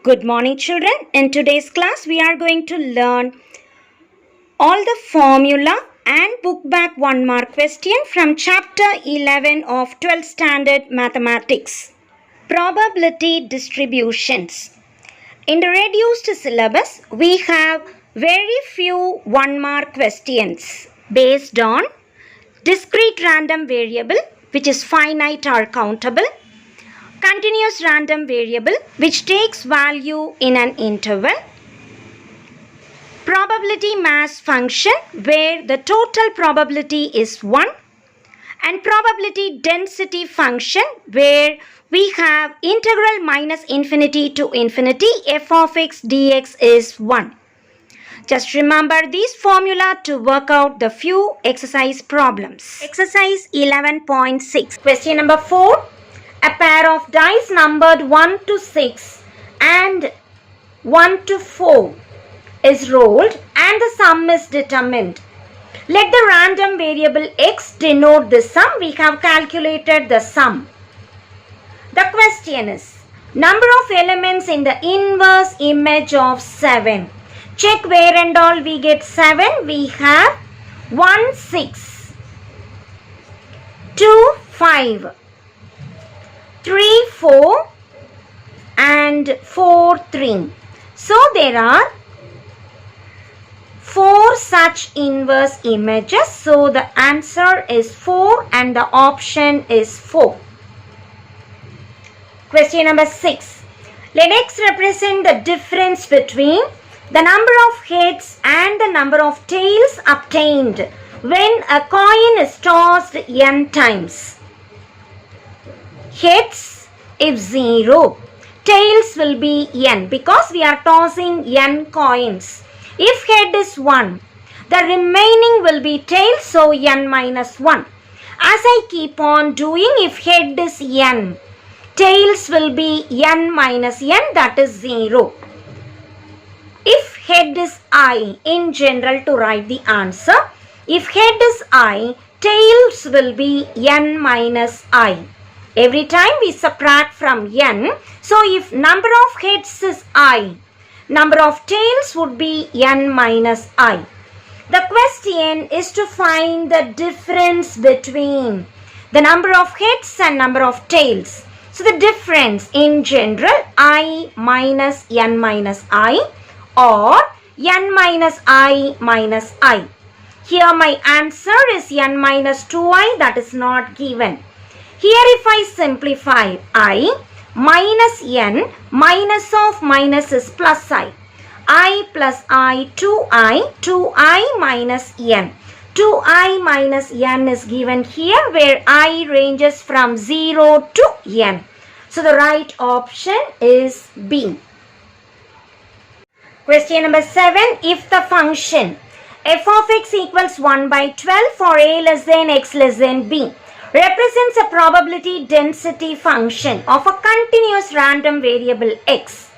Good morning, children. In today's class, we are going to learn all the formula and book back 1 mark question from chapter 11 of 12th standard mathematics. Probability distributions. In the reduced syllabus, we have very few 1 mark questions based on discrete random variable, which is finite or countable, continuous random variable which takes value in an interval, probability mass function where the total probability is 1, and probability density function where we have integral minus infinity to infinity f of x dx is 1. Just remember these formula to work out the few exercise problems. Exercise 11.6. Question number 4. A pair of dice numbered 1 to 6 and 1 to 4 is rolled and the sum is determined. Let the random variable x denote the sum. We have calculated the sum. The question is, number of elements in the inverse image of 7. Check where and all we get 7. We have 1, 6, 2, 5. 3, 4 and 4, 3. So there are 4 such inverse images. So the answer is 4 and the option is 4. Question number 6. Let x represent the difference between the number of heads and the number of tails obtained when a coin is tossed n times. Heads if 0, tails will be n because we are tossing n coins. If head is 1, the remaining will be tails, so n minus 1. As I keep on doing, if head is n, tails will be n minus n, that is 0. If head is I, in general to write the answer, if head is I, tails will be n minus I. Every time we subtract from n, so if number of heads is I, number of tails would be n minus I. The question is to find the difference between the number of heads and number of tails. So the difference in general, I minus n minus I or n minus I minus I. Here my answer is n minus 2i, that is not given. Here if I simplify I minus n, minus of minus is plus I plus I, 2i minus n. 2i minus n is given here where I ranges from 0 to n. So the right option is B. Question number 7. If the function f of x equals 1 by 12 for a less than x less than b represents a probability density function of a continuous random variable x,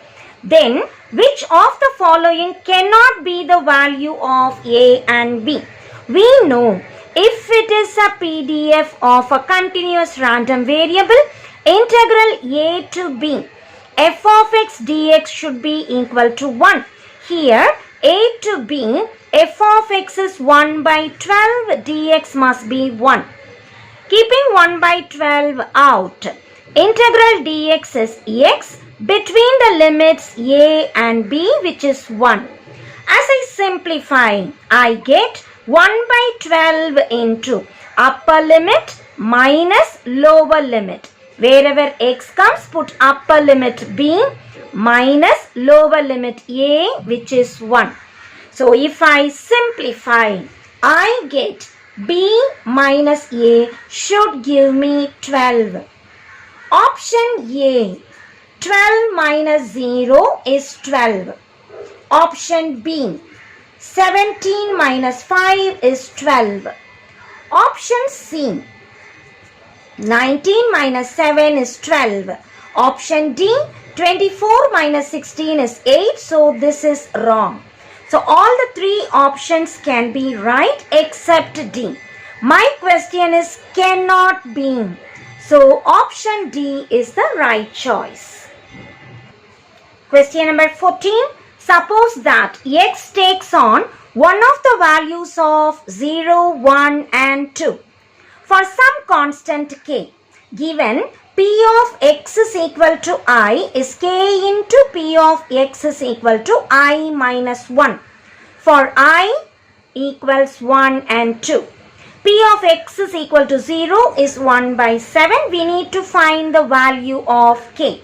then which of the following cannot be the value of a and b? We know if it is a PDF of a continuous random variable, integral a to b, f of x dx should be equal to 1. Here a to b, f of x is 1 by 12, dx must be 1. Keeping 1 by 12 out, integral dx is x between the limits a and b, which is 1. As I simplify, I get 1 by 12 into upper limit minus lower limit. Wherever x comes, put upper limit b minus lower limit a, which is 1. So if I simplify, I get b minus a should give me 12. Option A, 12 minus 0 is 12. Option B, 17 minus 5 is 12. Option C, 19 minus 7 is 12. Option D, 24 minus 16 is 8. So this is wrong. So all the 3 options can be right except D. My question is cannot be. So option D is the right choice. Question number 14. Suppose that x takes on one of the values of 0, 1 and 2 for some constant k. Given p of x is equal to I is k into p of x is equal to I minus 1 for I equals 1 and 2. P of x is equal to 0 is 1 by 7. We need to find the value of k.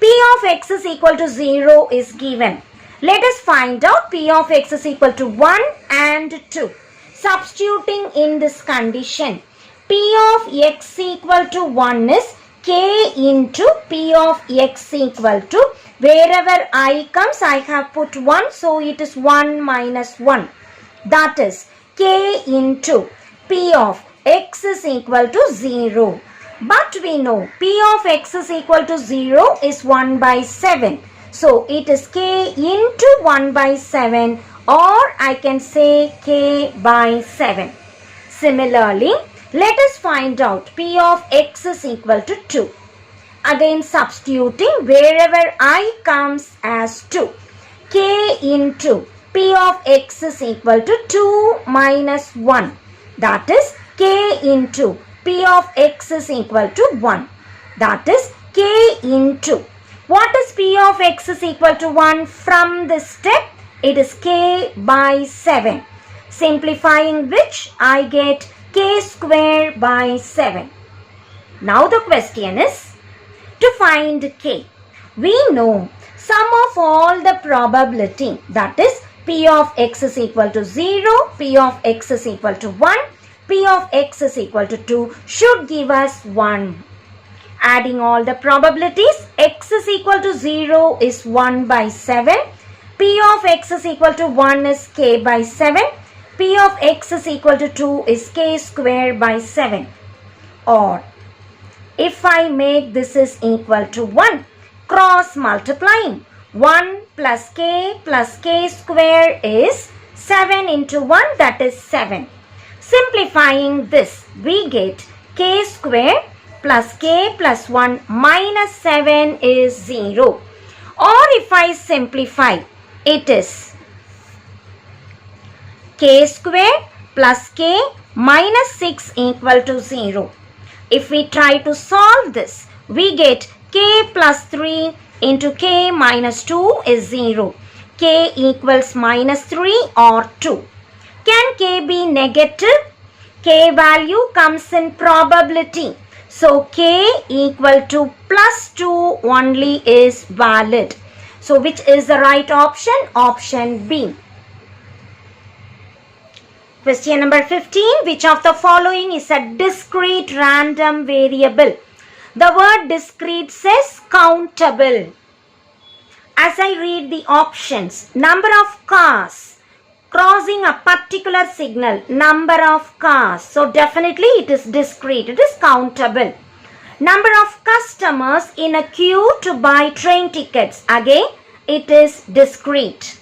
P of x is equal to 0 is given. Let us find out P of x is equal to 1 and 2. Substituting in this condition, P of x equal to 1 is k into P of x equal to, wherever I comes I have put 1, so it is 1 minus 1. That is k into P of x is equal to 0. But we know P of x is equal to 0 is 1 by 7. So it is k into 1 by 7, or I can say k by 7. Similarly, let us find out P of x is equal to 2. Again substituting wherever I comes as 2. K into P of x is equal to 2 minus 1. That is k into P of x is equal to 1. That is k into. What is P of x is equal to 1 from this step? It is k by 7. Simplifying which I get k square by 7. Now the question is to find k. We know sum of all the probability, that is P of x is equal to 0, P of x is equal to 1, P of x is equal to 2 should give us 1. Adding all the probabilities, x is equal to 0 is 1 by 7, P of x is equal to 1 is k by 7, P of x is equal to 2 is k square by 7. Or if I make this is equal to 1, cross multiplying, 1 plus k square is 7 into 1, that is 7. Simplifying this, we get k square plus k plus 1 minus 7 is 0. Or if I simplify, it is k square plus k minus 6 equal to 0. If we try to solve this, we get k plus 3 into k minus 2 is 0. K equals minus 3 or 2. Can k be negative? K value comes in probability. So k equal to plus 2 only is valid. So which is the right option? Option B. Question number 15. Which of the following is a discrete random variable? The word discrete says countable. As I read the options, number of cars crossing a particular signal, number of cars. So definitely it is discrete, it is countable. Number of customers in a queue to buy train tickets, again it is discrete.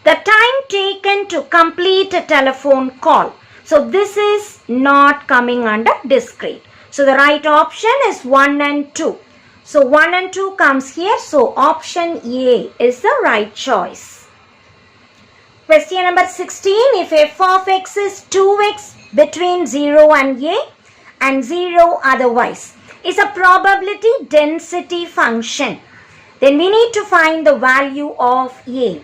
The time taken to complete a telephone call. So this is not coming under discrete. So the right option is 1 and 2. So 1 and 2 comes here. So option A is the right choice. Question number 16. If f of x is 2x between 0 and a and 0 otherwise is a probability density function, then we need to find the value of a.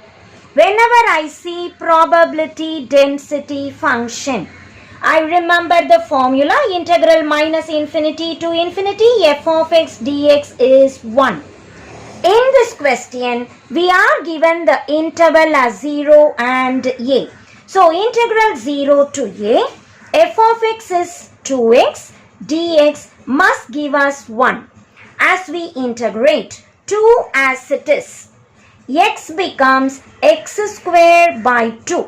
Whenever I see probability density function, I remember the formula integral minus infinity to infinity f of x dx is 1. In this question, we are given the interval as 0 and a. So integral 0 to a, f of x is 2x, dx must give us 1. As we integrate 2 as it is, x becomes x square by 2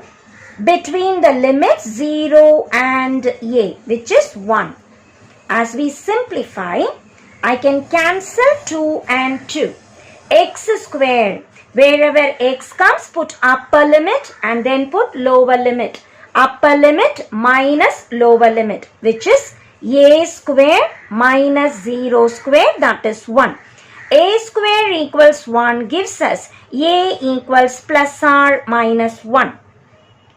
between the limits 0 and a, which is 1. As we simplify, I can cancel 2 and 2. X square, wherever x comes, put upper limit and then put lower limit. Upper limit minus lower limit, which is a square minus 0 square, that is 1. A square equals 1 gives us A equals plus or minus 1.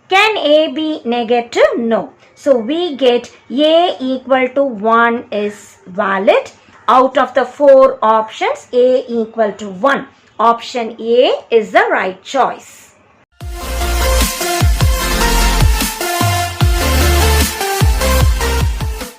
Can A be negative? No. So we get A equal to 1 is valid. Out of the 4 options, A equal to 1. Option A is the right choice.